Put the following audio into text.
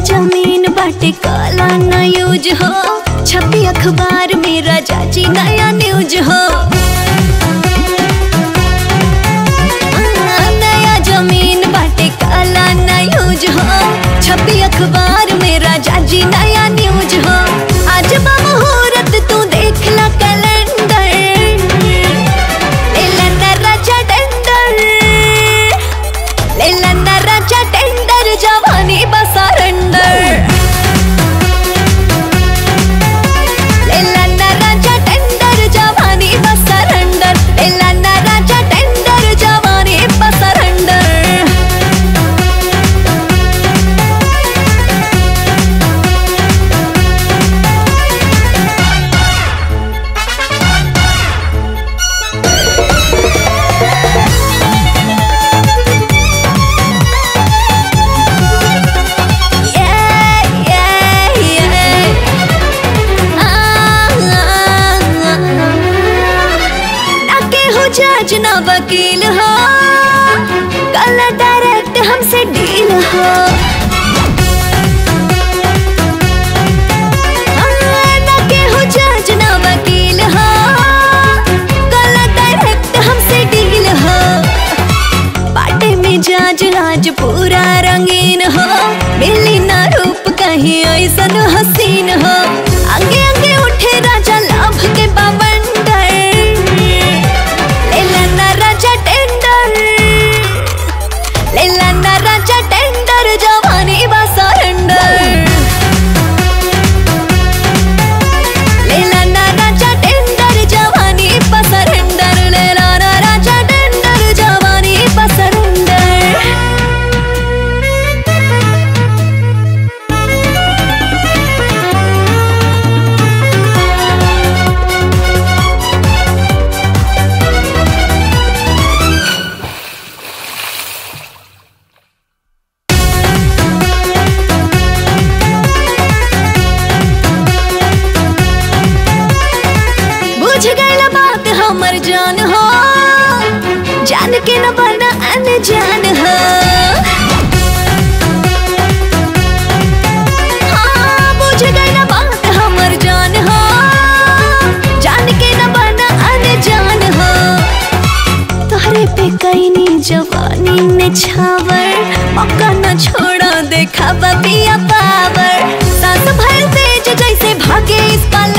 जमीन बाटे काला ना यूज हो, छपी अखबार में राजा जी नया न्यूज हो। नया जमीन बाटे काला ना यूज हो, छपी अखबार में राजा जी नया न्यूज हो। आज मुहूर्त तू देख ला कैलेंडर, लेला ना राजा टेंडर, लेला ना राजा टेंडर, जवानी बसरेंडर। लेला ना राजा टेंडर, जवानी बसरेंडर, लेला ना राजा टेंडर, जवानी बसरेंडर। जज ना वकील हो, कल डायरेक्ट हमसे डील हो। ना केहू जज ना वकील हो, कल डायरेक्ट हमसे डील हो। बाटे में जाज आज पूरा रंगीन हो, मिली ना रूप कहीं ऐसन हसीन हो। आगे आगे उठे राजा लाभ के बवंडर, लेला ना राजा टेंडर, लेला ना राजा टेंडर, जवानी बसरेंडर। लेला ना राजा टेंडर, जवानी बसरेंडर, लेला ना राजा टेंडर, जवानी बसरेंडर। बुझ गइल बात हमर जान हो, जान के न बना अनजान हो। हाँ, बुझ गइल बात हमर जान हो, जान के न बना अनजान हो। तोहरे पे कईनी जवानी ने छावर, मौका न छोड़ा देखा पिया पावर। सांस भर तेज जैसे भागे इस पल